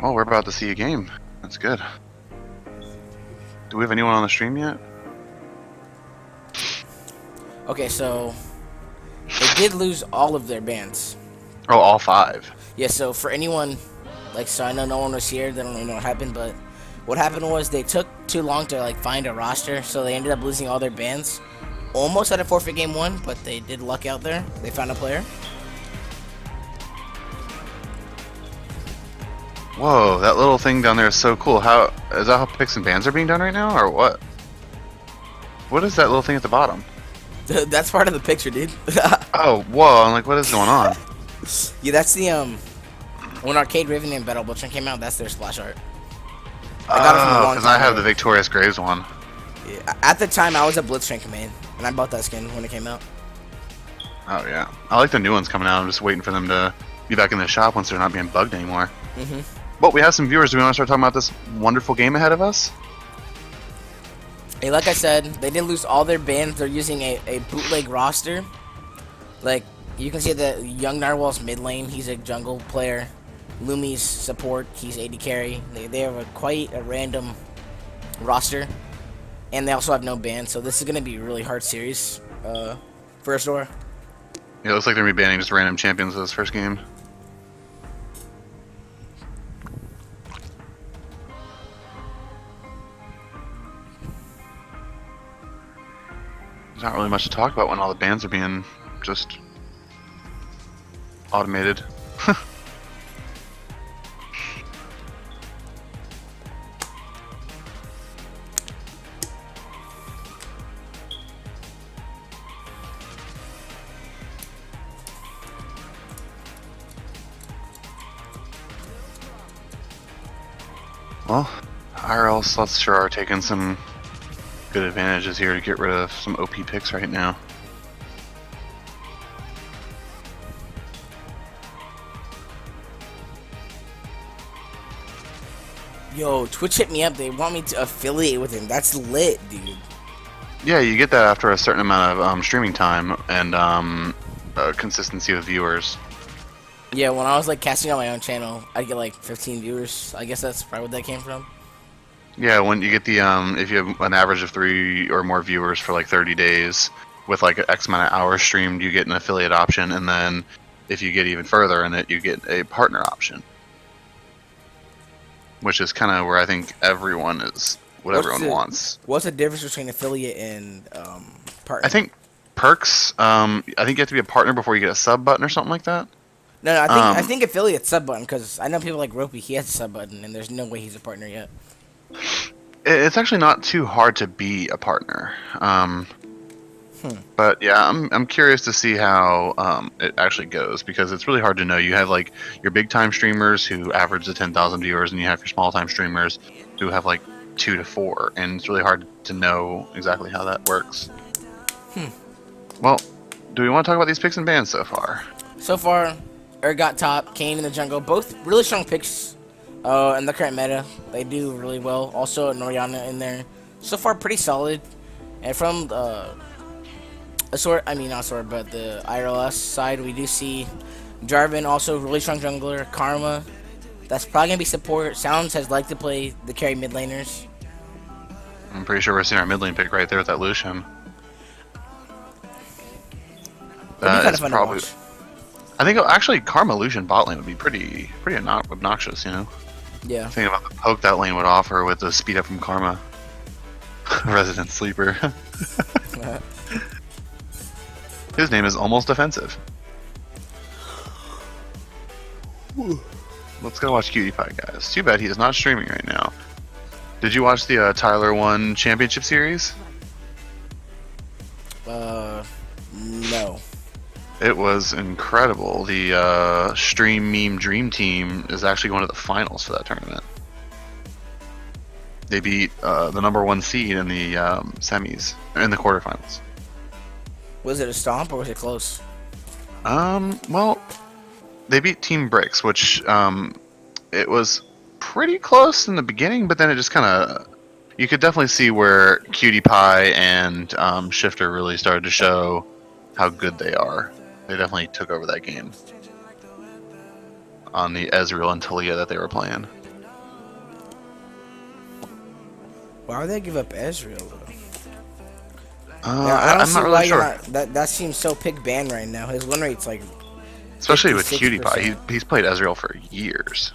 Oh, we're about to see a game. That's good. Do we have anyone on the stream yet? Okay, so they did lose all of their bans. Oh, all 5. Yeah, so for anyone, so I know no one was here, they don't really know what happened, but what happened was they took too long to, find a roster, so they ended up losing all their bans. Almost had a forfeit game 1, but they did luck out there. They found a player. Whoa, that little thing down there is so cool. How is that how picks and bans are being done right now, or what? What is that little thing at the bottom? That's part of the picture, dude. Oh, whoa! I'm like, what is going on? Yeah, that's the when Arcade Riven and Battle Blitz came out, that's their splash art. I got it from a long because time I have ago. the Victorious Graves one. Yeah, at the time, I was a Blitzcrank main, and I bought that skin when it came out. Oh yeah, I like the new ones coming out. I'm just waiting for them to be back in the shop once they're not being bugged anymore. But we have some viewers. Do we want to start talking about this wonderful game ahead of us? Hey, like I said, they didn't lose all their bans. They're using a bootleg roster. Like, you can see the Young Narwhal's mid lane. He's a jungle player. Lumi's support. He's AD carry. They have quite a random roster. And they also have no bans. So this is going to be a really hard series for Astora. Yeah, it looks like they're gonna be banning just random champions for this first game. There's not really much to talk about when all the bans are being just automated. Well, IRL Sluts sure are taking some good advantages here to get rid of some OP picks right now. Yo, Twitch hit me up. They want me to affiliate with him. That's lit, dude. Yeah, you get that after a certain amount of streaming time and consistency of viewers. Yeah, when I was casting on my own channel, I'd get 15 viewers. I guess that's probably what that came from. Yeah, when you get the if you have an average of 3 or more viewers for 30 days with X amount of hours streamed, you get an affiliate option, and then if you get even further in it, you get a partner option, which is kind of where I think everyone is everyone wants. What's the difference between affiliate and partner? I think perks. I think you have to be a partner before you get a sub button or something like that. No, I think affiliate sub button, because I know people like Ropey. He has a sub button, and there's no way he's a partner yet. It's actually not too hard to be a partner. But yeah, I'm curious to see how it actually goes, because it's really hard to know. You have your big time streamers who average the 10,000 viewers, and you have your small time streamers who have 2 to 4, and it's really hard to know exactly how that works. Well, do we want to talk about these picks and bans so far? So far, Urgot top, Kane in the jungle, both really strong picks in the current meta. They do really well. Also, Noriana in there. So far, pretty solid. And from the the IRLS side, we do see Jarvan, also really strong jungler. Karma, that's probably going to be support. Sounds has liked to play the carry mid laners. I'm pretty sure we're seeing our mid lane pick right there with that Lucian. That'd be kind of fun to watch. I think actually Karma Lucian bot lane would be pretty obnoxious, you know? Yeah. Think about the poke that lane would offer with the speed up from Karma. Resident Sleeper. His name is almost offensive. Let's go watch Cutie Pie, guys. Too bad he is not streaming right now. Did you watch the Tyler 1 Championship Series? No. It was incredible. The Stream Meme Dream Team is actually going to the finals for that tournament. They beat the #1 seed in the semis, in the quarterfinals. Was it a stomp or was it close? Well, they beat Team Bricks, which it was pretty close in the beginning, but then it just kind of, you could definitely see where Cutie Pie and Shifter really started to show how good they are. They definitely took over that game on the Ezreal and Talia that they were playing. Why would they give up Ezreal though? Yeah, I don't I'm see not why really you're sure. not. That seems so pick ban right now. His win rate's like Especially with 56%. PewDiePie, he's played Ezreal for years.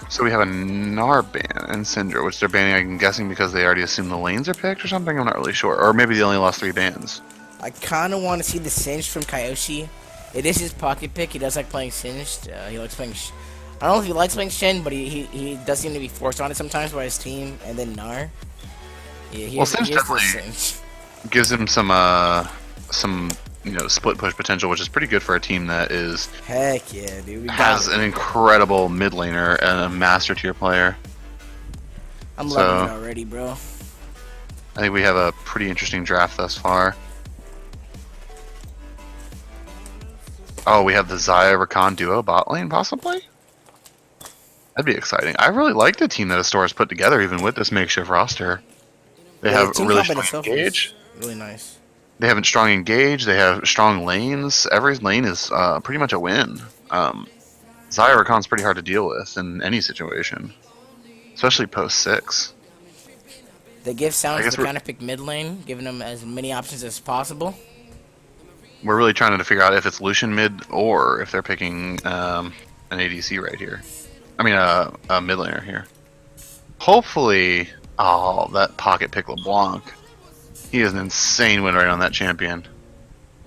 So we have a Gnar ban and Syndra, which they're banning, I'm guessing because they already assume the lanes are picked or something. I'm not really sure. Or maybe they only lost 3 bans. I kind of want to see the Singed from Kyoshi. It is his pocket pick. He does like playing Singed. He likes playing. I don't know if he likes playing Shen, but he does seem to be forced on it sometimes by his team. And then Gnar. Yeah, Well, Singe definitely gives him some split push potential, which is pretty good for a team that is Heck yeah, dude. We has an incredible mid laner and a master tier player. I'm loving it already, bro. I think we have a pretty interesting draft thus far. Oh, we have the Xayah Rakan duo bot lane, possibly? That'd be exciting. I really like the team that Astora's put together, even with this makeshift roster. They have team really comp strong itself engage. Really nice. They have a strong engage. They have strong lanes. Every lane is pretty much a win. Xayah Rakan's pretty hard to deal with in any situation, especially post 6. They give Sounds to kind of pick mid lane, giving them as many options as possible. We're really trying to figure out if it's Lucian mid or if they're picking an ADC right here. I mean, a mid laner here. Hopefully, oh, that pocket pick LeBlanc. He has an insane win rate on that champion.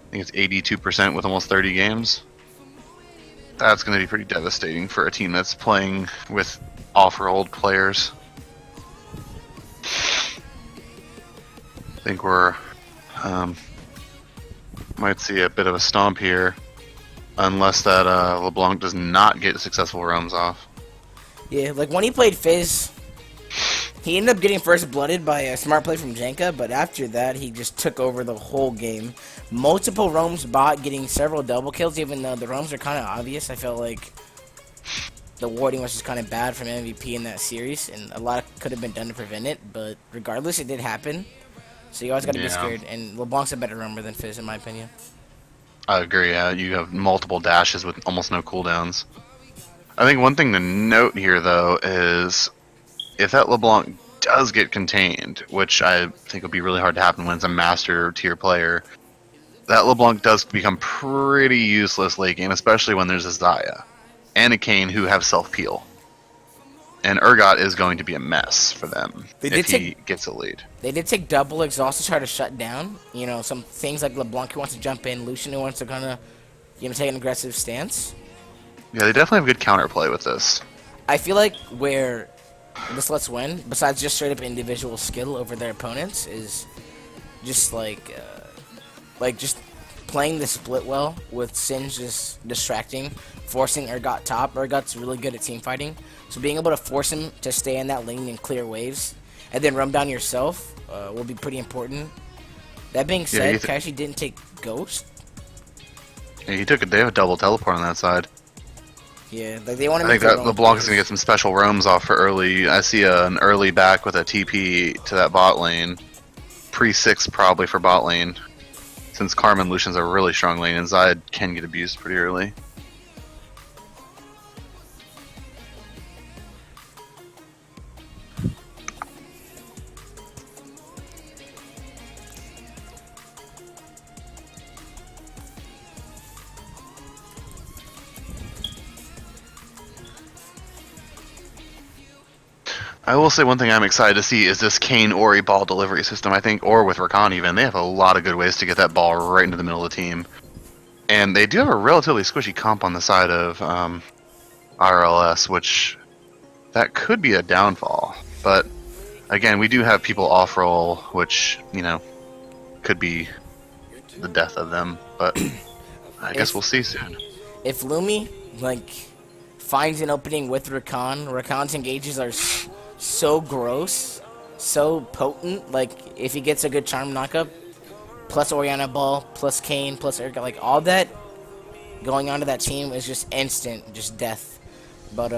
I think it's 82% with almost 30 games. That's going to be pretty devastating for a team that's playing with off-rolled players. I think we're might see a bit of a stomp here, unless that LeBlanc does not get successful roams off. Yeah, like when he played Fizz, he ended up getting first blooded by a smart play from Jenka, but after that he just took over the whole game. Multiple roams bot, getting several double kills, even though the roams are kind of obvious. I felt like the warding was just kind of bad from MVP in that series, and a lot could have been done to prevent it, but regardless, it did happen. So you always got to be scared, and LeBlanc's a better roamer than Fizz, in my opinion. I agree, yeah. You have multiple dashes with almost no cooldowns. I think one thing to note here, though, is if that LeBlanc does get contained, which I think would be really hard to happen when it's a master tier player, that LeBlanc does become pretty useless late game, especially when there's a Xayah and a Kayn who have self-peel. And Urgot is going to be a mess for them if he gets a lead. They did take double exhaust to try to shut down, some things like LeBlanc who wants to jump in, Lucian who wants to kind of, take an aggressive stance. Yeah, they definitely have good counterplay with this. I feel like where the Sluts win, besides just straight up individual skill over their opponents, is just just playing the split well with Singe just distracting, forcing Urgot top. Urgot's really good at team fighting, so being able to force him to stay in that lane and clear waves, and then roam down yourself will be pretty important. That being said, Kashi didn't take Ghost. Yeah, they have a double teleport on that side. Yeah, like they want to. I think that LeBlanc is gonna get some special roams off for early. I see an early back with a TP to that bot lane, pre-6 probably for bot lane, since Karma and Lucian's a really strong lane, and Xayah can get abused pretty early. I will say one thing I'm excited to see is this Kayn Ori ball delivery system. I think, or with Rakan even, they have a lot of good ways to get that ball right into the middle of the team. And they do have a relatively squishy comp on the side of IRLS, which that could be a downfall. But again, we do have people off-roll, which, could be the death of them. But I guess we'll see soon. If Lumi, finds an opening with Rakan's engages are so gross, so potent. If he gets a good charm knockup, plus Orianna Ball, plus Kayn, plus Urgot, all that going onto that team is just instant, just death. But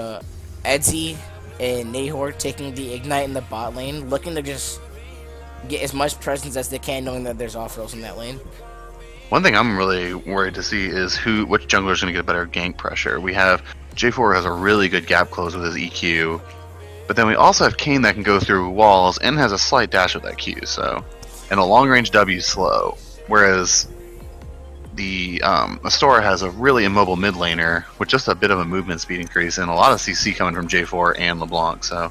Edzy and Nahor taking the Ignite in the bot lane, looking to just get as much presence as they can, knowing that there's off-rolls in that lane. One thing I'm really worried to see is which jungler is going to get better gank pressure. We have J4 has a really good gap close with his EQ. But then we also have Kane that can go through walls and has a slight dash with that Q. So, and a long range W slow. Whereas the Astora has a really immobile mid laner with just a bit of a movement speed increase and a lot of CC coming from J4 and LeBlanc. So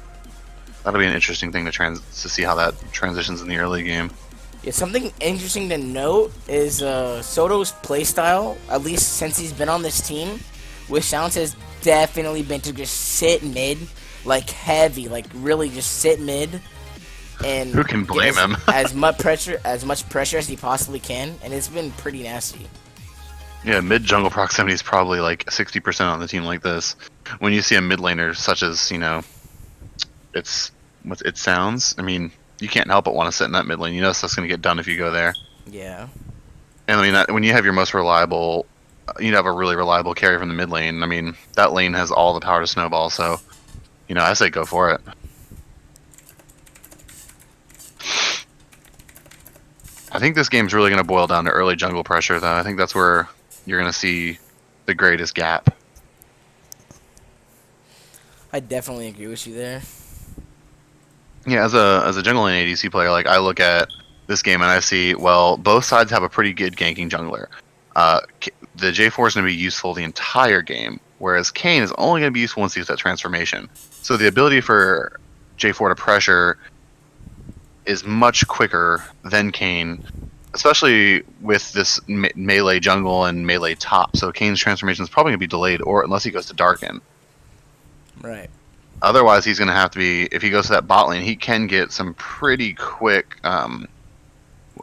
that'll be an interesting thing to see how that transitions in the early game. Yeah, something interesting to note is Soto's playstyle, at least since he's been on this team, with Sounds has definitely been to just sit mid, like heavy, like really just sit mid. And who can blame him? as much pressure as he possibly can, and it's been pretty nasty. Yeah, mid jungle proximity is probably like 60% on the team like this. When you see a mid laner such as, you know, it sounds. I mean, you can't help but want to sit in that mid lane. You know stuff's gonna get done if you go there. Yeah. And I mean, when you have your most reliable, you have a really reliable carry from the mid lane. I mean, that lane has all the power to snowball. So, you know, I say go for it. I think this game's really going to boil down to early jungle pressure, though. I think that's where you're going to see the greatest gap. I definitely agree with you there. Yeah, as a jungle and ADC player, like I look at this game and I see, well, both sides have a pretty good ganking jungler. The J4 is going to be useful the entire game, whereas Kane is only going to be useful once he gets that transformation. So the ability for J4 to pressure is much quicker than Kane, especially with this melee jungle and melee top. So Kane's transformation is probably going to be delayed, or unless he goes to Darken. Right. Otherwise, he's going to have to be, if he goes to that bot lane, he can get some pretty quick, I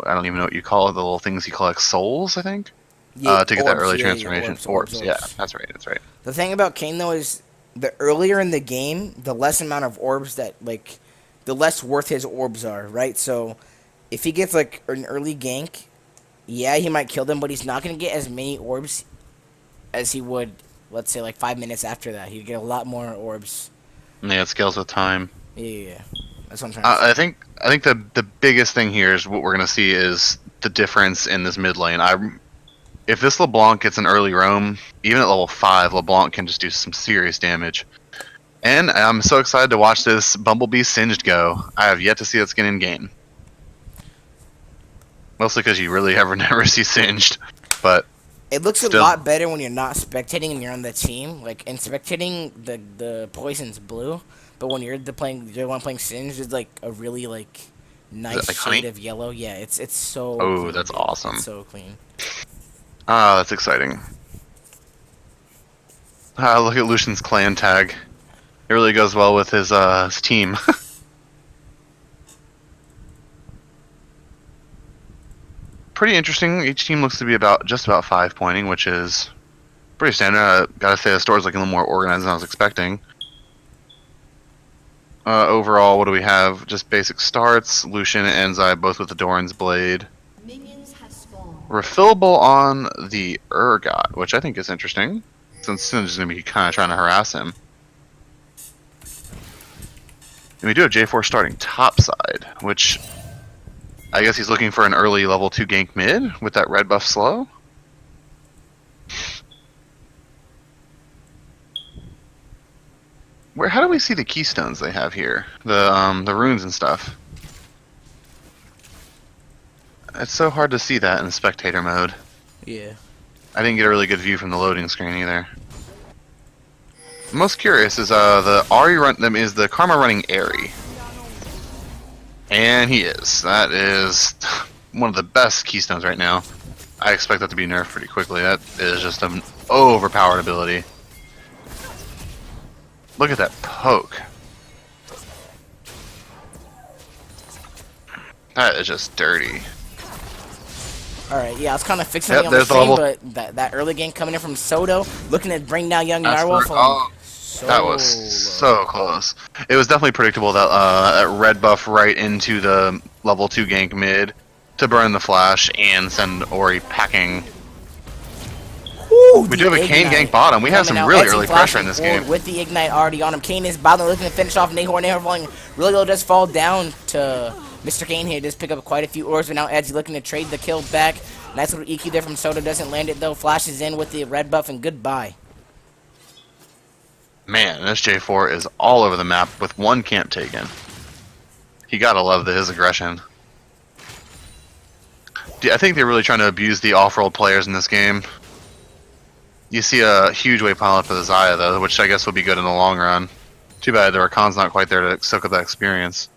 don't even know what you call it, the little things he collects, souls, I think? Yeah, to get orbs, that early yeah, transformation. Yeah, orbs. Yeah, that's right. The thing about Kane, though, is the earlier in the game, the less amount of orbs that, like, the less worth his orbs are, right? So, if he gets, like, an early gank, yeah, he might kill them, but he's not going to get as many orbs as he would, let's say, like, 5 minutes after that. He'd get a lot more orbs. Yeah, it scales with time. Yeah. That's what I'm trying to say. I think the biggest thing here is what we're going to see is the difference in this mid lane. If this LeBlanc gets an early roam, even at level 5, LeBlanc can just do some serious damage. And I'm so excited to watch this Bumblebee Singed go. I have yet to see that skin in game. Mostly because you really ever never see Singed. But it looks still a lot better when you're not spectating and you're on the team. Like, in spectating, the poison's blue. But when you're the one playing Singed, it's like a really, like, nice like shade honey? of yellow. Yeah, it's so Oh, clean, that's dude. awesome. It's so clean. Ah, that's exciting. Look at Lucian's clan tag. It really goes well with his team. Pretty interesting. Each team looks to be just about 5 pointing, which is pretty standard. Gotta say, the store's looking a little more organized than I was expecting. Overall, what do we have? Just basic starts. Lucian and Enzi both with the Doran's Blade. Refillable on the Urgot, which I think is interesting, since Sin's going to be kind of trying to harass him. And we do have J4 starting topside, which I guess he's looking for an early level 2 gank mid with that red buff slow. How do we see the keystones they have here? The runes and stuff. It's so hard to see that in spectator mode. Yeah. I didn't get a really good view from the loading screen either. I'm most curious is the Karma running Airy. And he is. That is one of the best keystones right now. I expect that to be nerfed pretty quickly. That is just an overpowered ability. Look at that poke. That is just dirty. Alright, yeah, I was kind of fixating on the stream, but that early game coming in from Soto, looking to bring down young Narwhal from that was so close. It was definitely predictable that red buff right into the level 2 gank mid to burn the flash and send Ori packing. Ooh, we do have a Kane gank bottom. We have some really early pressure in this game. With the Ignite already on him. Kane is bottom looking to finish off Nahor. Nahor falling really low, does fall down to Mr. Kane here. Does pick up quite a few orbs, but now Edgy looking to trade the kill back. Nice little EQ there from Soto. Doesn't land it though. Flashes in with the red buff and goodbye. Man, this J4 is all over the map with one camp taken. You gotta love his aggression. I think they're really trying to abuse the off-road players in this game. You see a huge wave pile up for the Xayah though, which I guess will be good in the long run. Too bad the Rakan's not quite there to soak up that experience.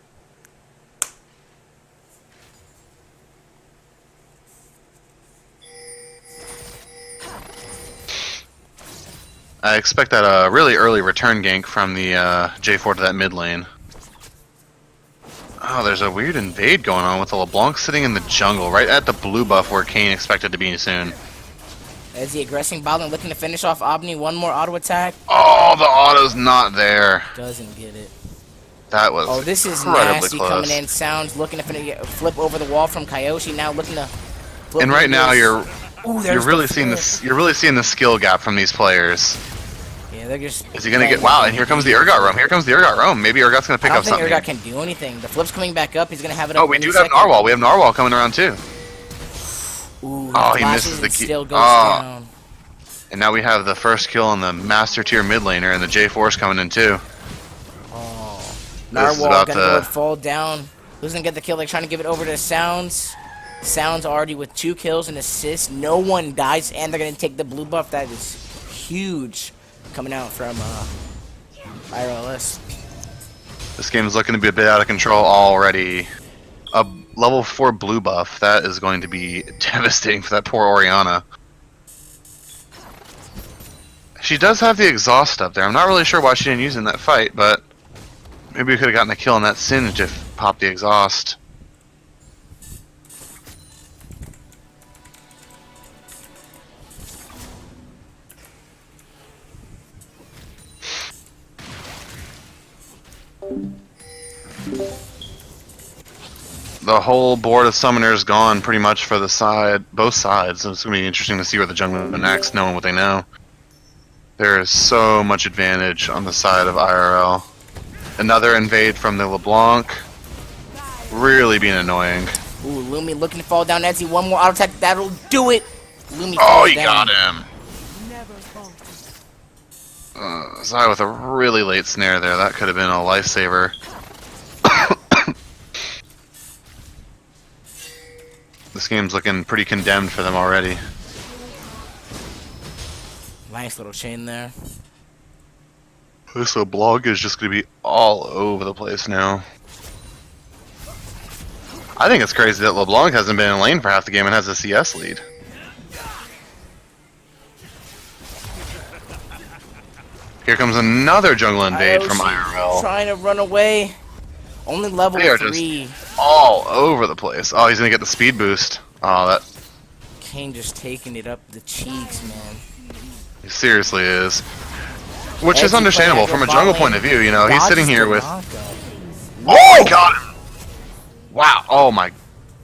I expect that really early return gank from the J4 to that mid lane. Oh, there's a weird invade going on with the LeBlanc sitting in the jungle, right at the blue buff where Kayn expected to be soon. As the aggressing bot looking to finish off Omni, one more auto attack. Oh, the auto's not there. Doesn't get it. That was this is incredibly nasty close. coming in. Sounds looking to flip over the wall from Kyoshi. Now looking to. Flip and right now you're really seeing the skill gap from these players. Yeah, they're just. Is he gonna get? Wow! And here comes the Urgot roam. Here comes the Urgot roam. Maybe Urgot's gonna pick up something. I don't think Urgot can do anything. The flip's coming back up. He's gonna have it. Oh, we do have Narwhal. We have Narwhal coming around too. Ooh, oh, he misses the key. Still goes down. And now we have the first kill on the master tier mid laner, and the J4's coming in too. Oh, Narwhal gonna fall down. Who's gonna get the kill? They're trying to give it over to Sounds. Sounds already with 2 kills and assists. No one dies, and they're gonna take the blue buff. That is huge. Coming out from IRLS. This game is looking to be a bit out of control already. A level 4 blue buff, that is going to be devastating for that poor Orianna. She does have the exhaust up there. I'm not really sure why she didn't use it in that fight, but maybe we could have gotten a kill on that Singed if popped the exhaust. The whole board of summoners gone pretty much for both sides. So it's going to be interesting to see where the jungler goes next, knowing what they know. There is so much advantage on the side of IRL. Another invade from the LeBlanc. Really being annoying. Ooh, Lumi looking to fall down. Ezzy, one more auto attack. That'll do it. Lumi oh, he got him. Xayah with a really late snare there. That could have been a lifesaver. This game's looking pretty condemned for them already. Nice little chain there. This LeBlanc is just going to be all over the place now. I think it's crazy that LeBlanc hasn't been in lane for half the game and has a CS lead. Here comes another jungle invade from IRL. Trying to run away. Only level 3. Just all over the place. Oh, he's gonna get the speed boost. Oh, that. Kayn just taking it up the cheeks, man. He seriously is. Which is understandable from a jungle point of view. You know, he's sitting here with. Oh, he got him! Wow. Oh my.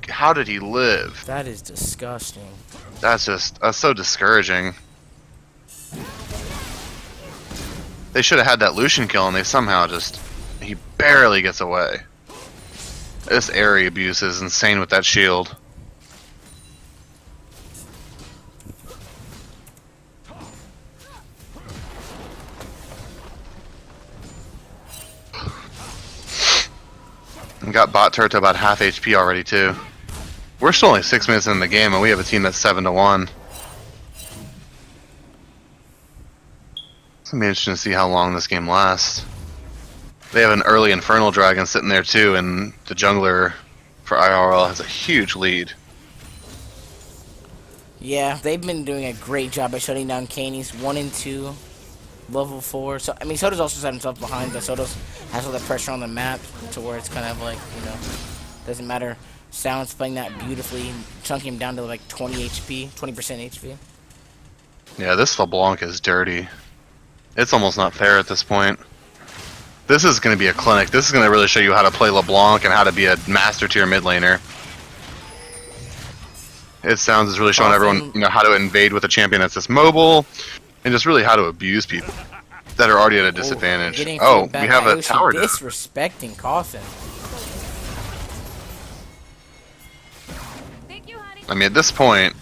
How did he live? That is disgusting. That's just so discouraging. They should have had that Lucian kill, and they somehow just. He barely gets away. This area abuse is insane with that shield. And got bot turret to about half HP already too. We're still only 6 minutes in the game, and we have a team that's 7-1. It's gonna be interesting to see how long this game lasts. They have an early Infernal Dragon sitting there too, and the jungler for IRL has a huge lead. Yeah, they've been doing a great job by shutting down Kayn. He's 1 and 2, level 4. So I mean, Soda's also set himself behind, but Soda's has all the pressure on the map to where it's kind of like, you know, doesn't matter. Sounds playing that beautifully, chunking him down to like 20 HP, 20% HP. Yeah, this LeBlanc is dirty. It's almost not fair at this point. This is going to be a clinic. This is going to really show you how to play LeBlanc and how to be a master tier mid laner. It sounds is really showing everyone, you know, how to invade with a champion that's this mobile, and just really how to abuse people that are already at a disadvantage. Oh, we have a tower down. Disrespecting Coffin. I mean, at this point,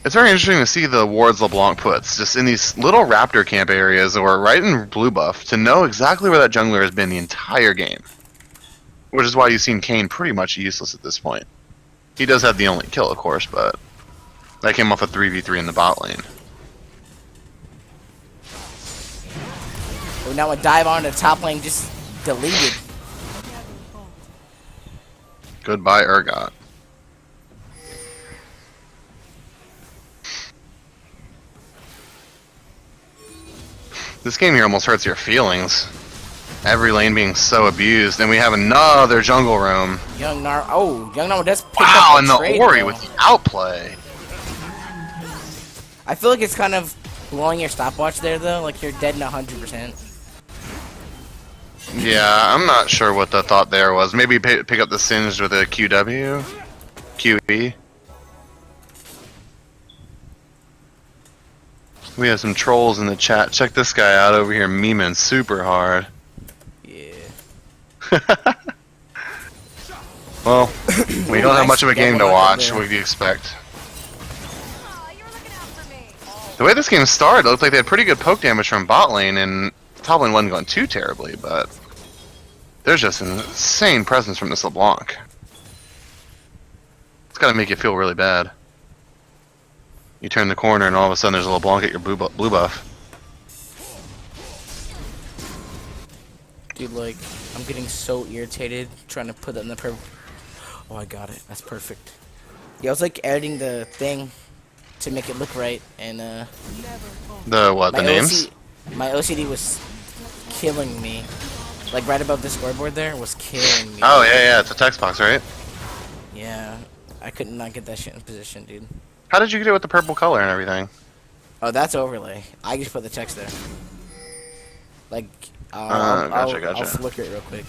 It's very interesting to see the wards LeBlanc puts just in these little raptor camp areas or right in blue buff to know exactly where that jungler has been the entire game. Which is why you've seen Kayn pretty much useless at this point. He does have the only kill, of course, but that came off a 3v3 in the bot lane. Oh, now a dive on the top lane just deleted. Goodbye, Urgot. This game here almost hurts your feelings. Every lane being so abused, and we have another jungle roam. Young Nar does pick Wow, up and the trade, Ori though. with the outplay. I feel like it's kind of blowing your stopwatch there, though. Like you're dead in 100%. Yeah, I'm not sure what the thought there was. Maybe pick up the Singed with a QW? QE? We have some trolls in the chat. Check this guy out over here memeing super hard. Yeah. Well, we don't have much of a game to watch. there. What do you expect? The way this game started, it looked like they had pretty good poke damage from bot lane, and top lane wasn't going too terribly, but there's just an insane presence from this LeBlanc. It's gotta make you feel really bad. You turn the corner and all of a sudden there's a LeBlanc at your blue buff. Dude, like, I'm getting so irritated trying to put that in the purple. Oh, I got it. That's perfect. Yeah, I was like editing the thing to make it look right, and The what? The names? My OCD was killing me. Like right above the scoreboard there was killing me. Oh yeah, it's a text box, right? Yeah, I could not get that shit in position, dude. How did you get it with the purple color and everything? Oh, that's overlay. I just put the text there. Like, gotcha. I'll flicker it real quick.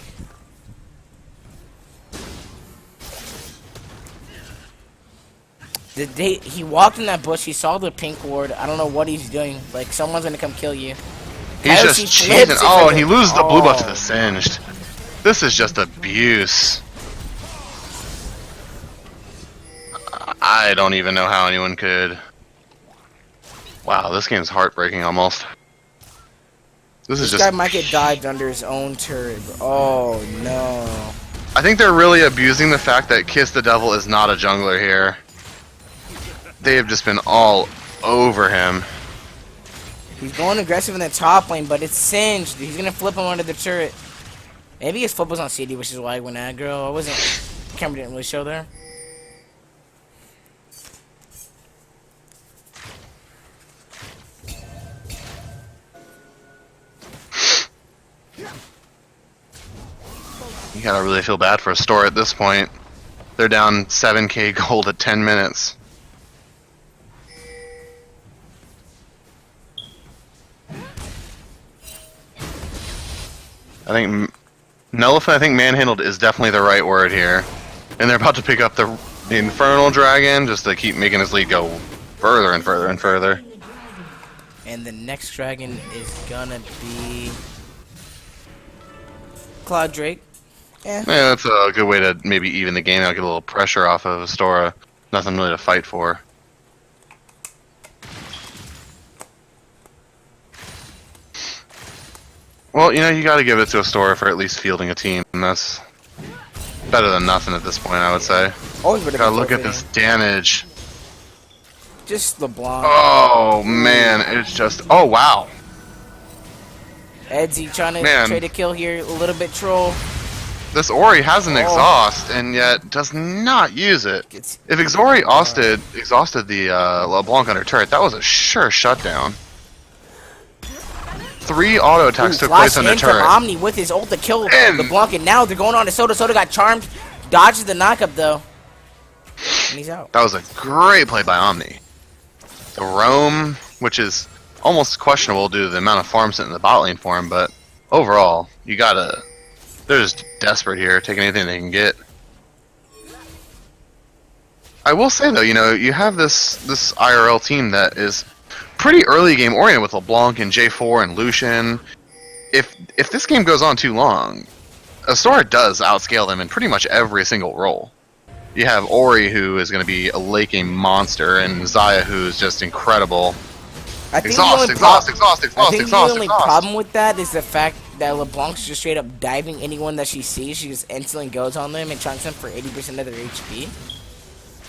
He walked in that bush, he saw the pink ward. I don't know what he's doing. Like, someone's gonna come kill you. He's just cheating. Oh, and he loses the blue buff to the Singed. This is just abuse. I don't even know how anyone could. Wow, this game's heartbreaking almost. This guy might get dived under his own turret. Oh no. I think they're really abusing the fact that Kiss the Devil is not a jungler here. They have just been all over him. He's going aggressive in the top lane, but it's Singed. He's gonna flip him under the turret. Maybe his flip was on CD, which is why I went aggro. Camera didn't really show there. You gotta really feel bad for Astora at this point. They're down 7k gold at 10 minutes. I think manhandled is definitely the right word here. And they're about to pick up the Infernal Dragon just to keep making his lead go further and further and further. And the next dragon is gonna be Cloud Drake. Yeah, that's a good way to maybe even the game out, get a little pressure off of Astora. Nothing really to fight for. Well, you know, you gotta give it to Astora for at least fielding a team, and that's better than nothing at this point, I would say. Gotta look at this damage. Just LeBlanc. Oh, man, it's just... Oh, wow. Edsy trying to trade a kill here, a little bit troll. This Ori has an exhaust, and yet does not use it. If Exori exhausted the LeBlanc under turret, that was a sure shutdown. 3 auto attacks took place on the turret. Omni with his ult to kill LeBlanc, and now they're going on to Soda. Soda got charmed, dodges the knockup though, and he's out. That was a great play by Omni. The roam, which is almost questionable due to the amount of farm sent in the bot lane for him, but overall, you gotta... They're just desperate here, taking anything they can get. I will say though, you know, you have this IRL team that is pretty early game oriented with LeBlanc and J4 and Lucian. If this game goes on too long, Astora does outscale them in pretty much every single role. You have Ori, who is going to be a laking monster, and Xayah, who's just incredible. I think Exhaust, exhaust, exhaust, I exhaust, think the exhaust, only exhaust. problem with that is the fact that LeBlanc's just straight up diving anyone that she sees. She just instantly goes on them and chunks them for 80% of their HP.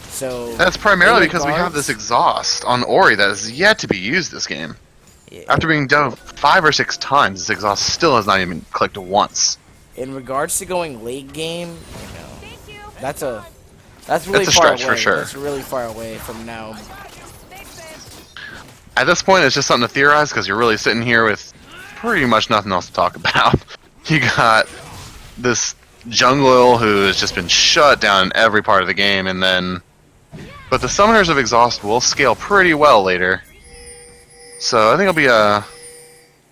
So That's primarily because we have this exhaust on Ori that is yet to be used this game. Yeah, After being done 5 or 6 times, this exhaust still has not even clicked once. in regards to going late game, you know, that's really That's a far stretch away. for sure. That's really far away from now. At this point, it's just something to theorize because you're really sitting here with pretty much nothing else to talk about. You got this jungle who has just been shut down in every part of the game, and then... But the Summoners of Exhaust will scale pretty well later. So I think it'll be a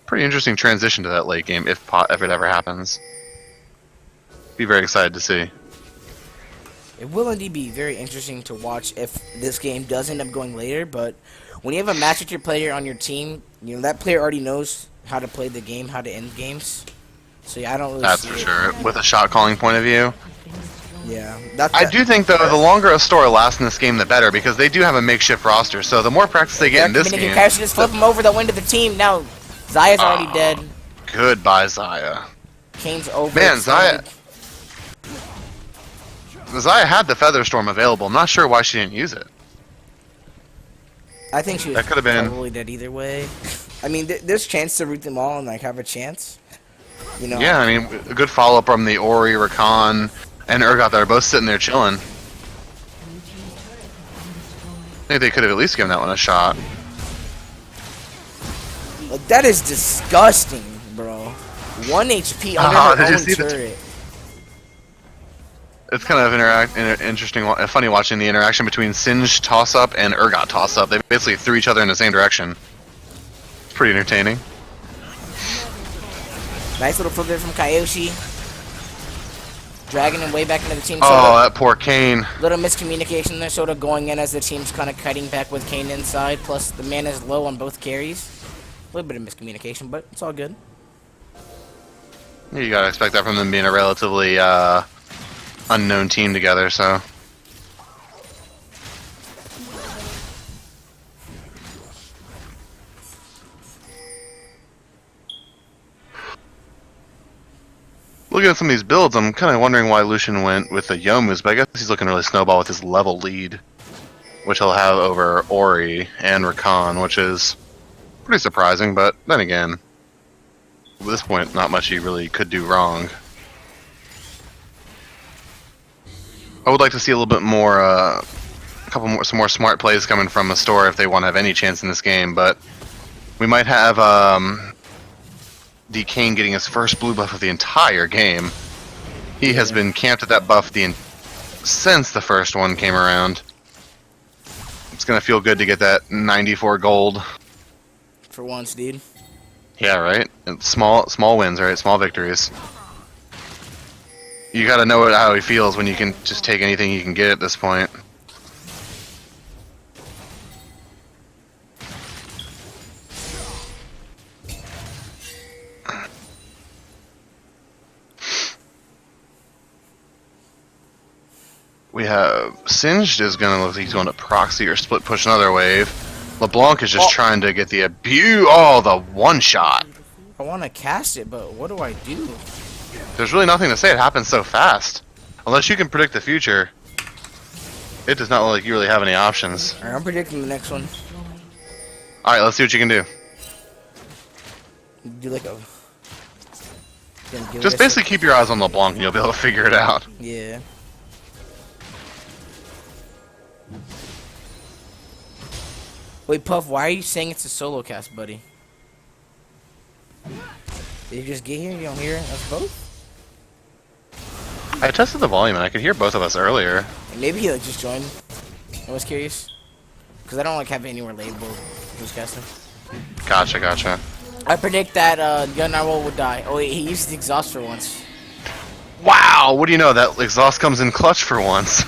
pretty interesting transition to that late game if it ever happens. Be very excited to see. It will indeed be very interesting to watch if this game does end up going later, but when you have a match with your player on your team, you know that player already knows how to play the game, how to end games. So yeah, I don't really That's see for it. sure. With a shot calling point of view. Yeah. I do think, though, the longer Astora lasts in this game, the better, because they do have a makeshift roster, so the more practice they get in this game... Cash just flip him over, they'll win to the team. Now, Xayah's already dead. Goodbye, Xayah. Kane's over. Man, Xayah had the Feather Storm available. I'm not sure why she didn't use it. I think she was That could have been probably dead either way. I mean, there's chance to root them all and like have a chance. You know. Yeah, I mean, a good follow-up from the Ori, Rakan, and Urgot that are both sitting there chilling. I think they could have at least given that one a shot. Like, that is disgusting, bro. 1 HP under her own turret. It's kind of interesting, funny watching the interaction between Singe toss-up and Urgot toss-up. They basically threw each other in the same direction. It's pretty entertaining. Nice little flip there from Kyoshi. Dragging him way back into the team. Oh, that poor Kane. Little miscommunication there, sort of going in as the team's kind of kiting back with Kane inside. Plus, the man is low on both carries. A little bit of miscommunication, but it's all good. You gotta expect that from them being a relatively unknown team together, so... Looking at some of these builds, I'm kind of wondering why Lucian went with the Youmu's, but I guess he's looking really snowball with his level lead, which he'll have over Ori and Rakan, which is pretty surprising, but then again, at this point, not much he really could do wrong. I would like to see a little bit more, some more smart plays coming from Astora if they want to have any chance in this game, but we might have, the Kane getting his first blue buff of the entire game. He has been camped at that buff since the first one came around. It's gonna feel good to get that 94 gold. For once, dude. Yeah, right? And small wins, right? Small victories. You gotta know how he feels when you can just take anything you can get at this point. We have Singed is going to look like he's going to proxy or split push another wave. LeBlanc is just trying to get the abuse. Oh, the one shot. I want to cast it, but what do I do? There's really nothing to say. It happens so fast. Unless you can predict the future, it does not look like you really have any options. Alright, I'm predicting the next one. Alright, let's see what you can do. Do like a... Just basically keep your eyes on LeBlanc and you'll be able to figure it out. Yeah. Wait, Puff, why are you saying it's a solo cast, buddy? Did you just get here? You don't hear us both? I tested the volume and I could hear both of us earlier. Maybe he like just joined. I was curious. Because I don't like have anywhere labeled who's casting. Gotcha, gotcha. I predict that Gun Narwhal would die. Oh wait, he used the exhaust for once. Wow! What do you know? That exhaust comes in clutch for once.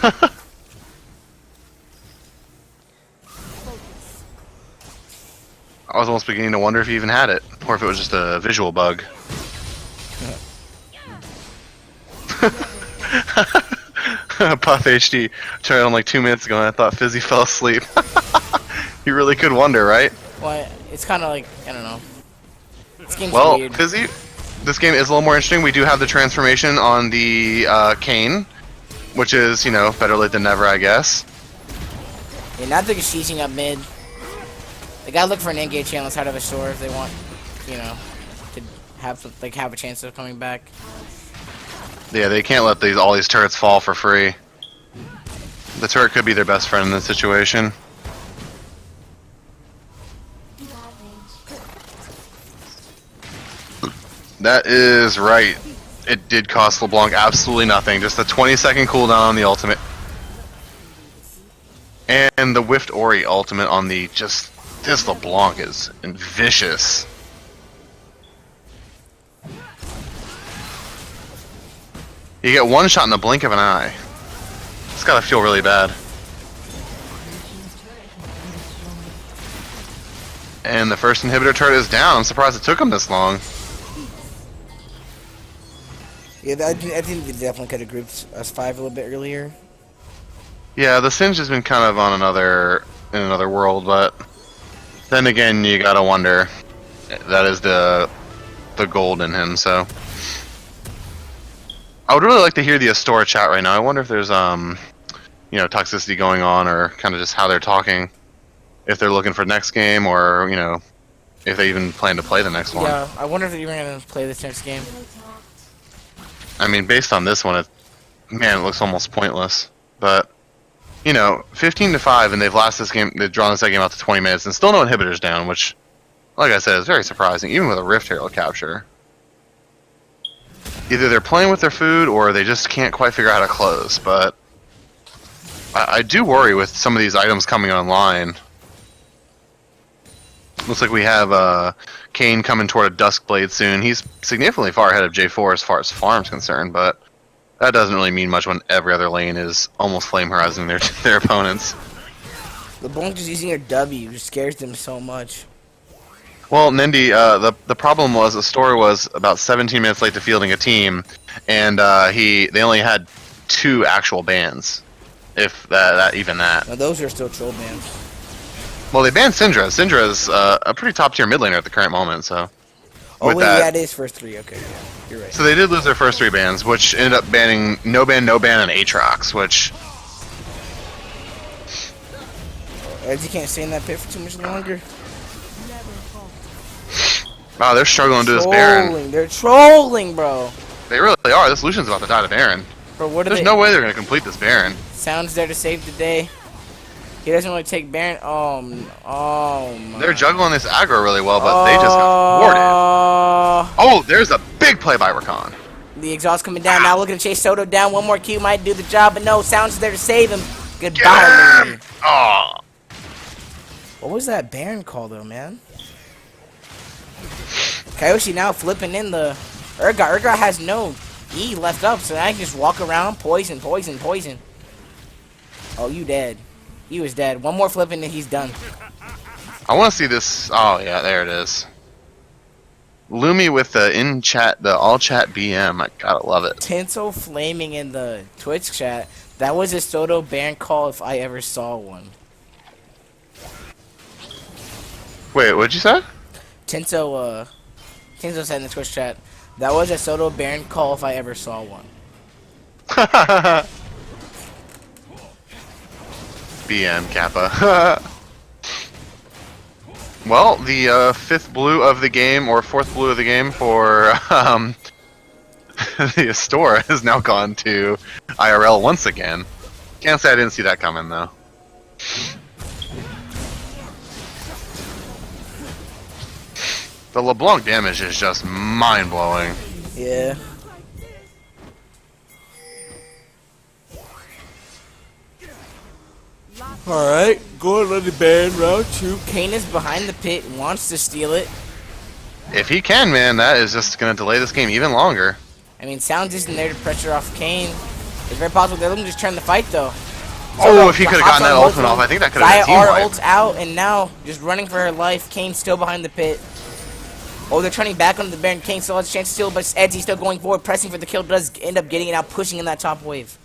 I was almost beginning to wonder if he even had it, or if it was just a visual bug. Puff HD tried on like 2 minutes ago, and I thought Fizzy fell asleep. You really could wonder, right? Well, it's kind of like, I don't know. This game's Well, weird. Fizzy, this game is a little more interesting. We do have the transformation on the Kane, which is, you know, better late than never, I guess. Yeah, now they're just sieging up mid. They gotta look for an engage channel outside of a store if they want, you know, to have a chance of coming back. Yeah, they can't let all these turrets fall for free. The turret could be their best friend in this situation. That is right. It did cost LeBlanc absolutely nothing. Just a 20-second cooldown on the ultimate. And the Whiffed Ori ultimate on the just... This LeBlanc is vicious. You get one shot in the blink of an eye. It's gotta feel really bad. And the first inhibitor turret is down. I'm surprised it took him this long. Yeah, I think they definitely could have grouped us 5 a little bit earlier. Yeah, the Singe has been kind of on in another world, but then again, you gotta wonder. That is the gold in him. So I would really like to hear the Astora chat right now. I wonder if there's you know, toxicity going on, or kind of just how they're talking. If they're looking for next game, or you know, if they even plan to play the next one. Yeah, I wonder if they're even gonna play this next game. I mean, based on this one, man, it looks almost pointless. But you know, 15-5, and they've drawn this game out to 20 minutes, and still no inhibitors down, which, like I said, is very surprising, even with a Rift Herald capture. Either they're playing with their food, or they just can't quite figure out how to close. But I do worry with some of these items coming online. Looks like we have Kane coming toward a Duskblade soon. He's significantly far ahead of J4 as far as farm's concerned, but that doesn't really mean much when every other lane is almost flame horizon their opponents. LeBlanc just using her W just scares them so much. Well, Nindy, the problem was Astora was about 17 minutes late to fielding a team, and they only had 2 actual bans, if even that. Now those are still troll bans. Well, they banned Syndra. Syndra's a pretty top tier mid laner at the current moment, so. Oh wait, yeah, it is first 3. Okay, yeah, you're right. So they did lose their first 3 bans, which ended up banning no ban, and Aatrox, which. Edgy can't stay in that pit for too much longer. Wow, they're struggling to do this Baron. They're trolling, bro. They really are. This Lucian's about to die to Baron. Bro, what are There's no way they're going to complete this Baron. Sounds there to save the day. He doesn't really take Baron. Oh my. They're juggling this aggro really well, but they just got thwarted. Oh, there's a big play by Rakan. The exhaust coming down. Now looking to chase Soto down. One more Q might do the job, but no. Sounds there to save him. Goodbye, Lily. Oh. What was that Baron call, though, man? Kyoshi now flipping in the Urgot. Urgot has no E left up, so I can just walk around. Poison. Oh, you dead. He was dead. One more flipping and he's done. I want to see this. Oh, yeah, there it is. Lumi with the all chat BM. I gotta love it. Tinsel flaming in the Twitch chat. That was a Soto Baron call if I ever saw one. Wait, what'd you say? Tinsel said in the Twitch chat, that was a Soto Baron call if I ever saw one. BM Kappa. Well, the 5th blue of the game, or 4th blue of the game for the Astora has now gone to IRL once again. Can't say I didn't see that coming, though. The LeBlanc damage is just mind-blowing. Yeah. Alright, go and let the Baron round 2. Kane is behind the pit, wants to steal it. If he can, man, that is just going to delay this game even longer. I mean, Sounds isn't there to pressure off Kane. It's very possible they're looking to just turn the fight, though. Oh, if he could have gotten that ultimate off, I think that could have been a team wipe. ult's out, and now just running for her life. Kane's still behind the pit. Oh, they're turning back onto the Baron. Kane still has a chance to steal, but Edsy's still going forward, pressing for the kill. Does end up getting it out, pushing in that top wave.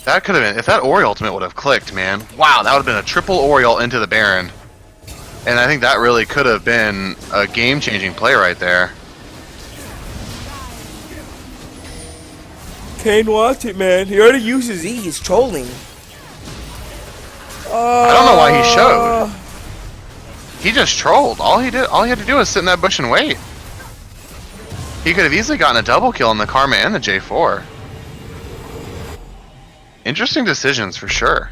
That could have been, if that Ori ultimate would have clicked, man. Wow, that would have been a triple Ori ult into the Baron. And I think that really could have been a game-changing play right there. Kane watch it, man. He already used his E. He's trolling. I don't know why he showed. He just trolled. All he had to do was sit in that bush and wait. He could have easily gotten a double kill on the Karma and the J4. Interesting decisions for sure.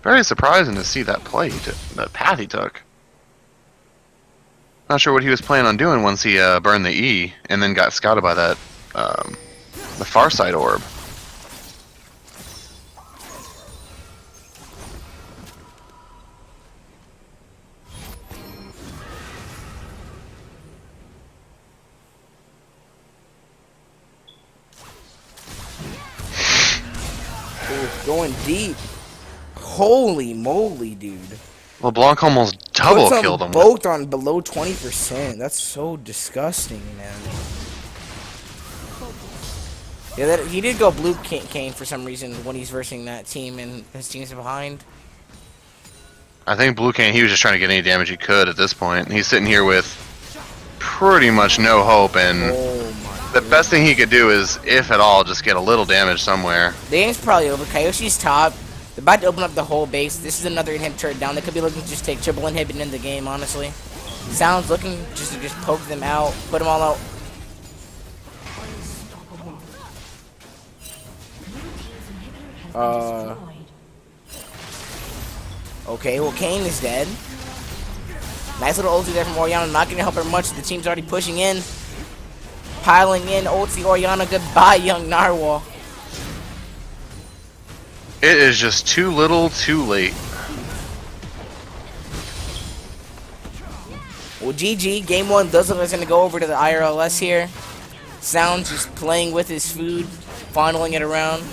Very surprising to see that play, that path he took. Not sure what he was planning on doing once he burned the E and then got scouted by that the far side orb. Going deep. Holy moly, dude. LeBlanc almost double killed him. Both on below 20%. That's so disgusting, man. Yeah, he did go blue Kane for some reason when he's versing that team and his team's behind. I think blue Kane, he was just trying to get any damage he could at this point. He's sitting here with pretty much no hope, and the best thing he could do is, if at all, just get a little damage somewhere. The game's probably over. Kayoshi's top. They're about to open up the whole base. This is another inhibitor down. They could be looking to just take triple inhibit in the game, honestly. Sounds looking just to poke them out, put them all out. Okay, well, Kane is dead. Nice little ulti there from Orianna. Not going to help her much. The team's already pushing in. Piling in. Ulti Orianna. Goodbye, young Narwhal. It is just too little, too late. Well, GG. Game 1 does look like it's going to go over to the IRLS here. Sounds just playing with his food. Fondling it around.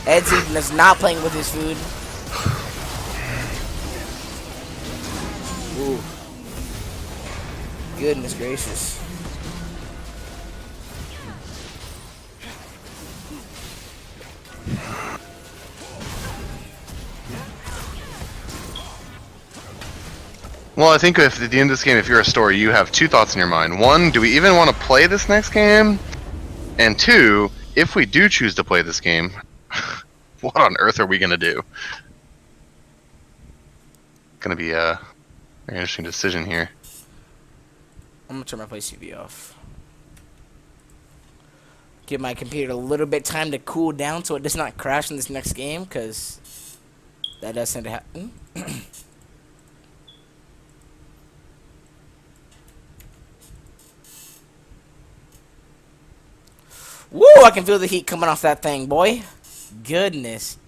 Edson is not playing with his food. Ooh. Goodness gracious. Well, I think if at the end of this game, if you're a story, you have two thoughts in your mind. One, do we even want to play this next game? And two, if we do choose to play this game, what on earth are we going to do? Going to be a very interesting decision here. I'm going to turn my play CV off. Give my computer a little bit time to cool down so it does not crash in this next game, because that does tend to happen. Woo! I can feel the heat coming off that thing, boy. Goodness.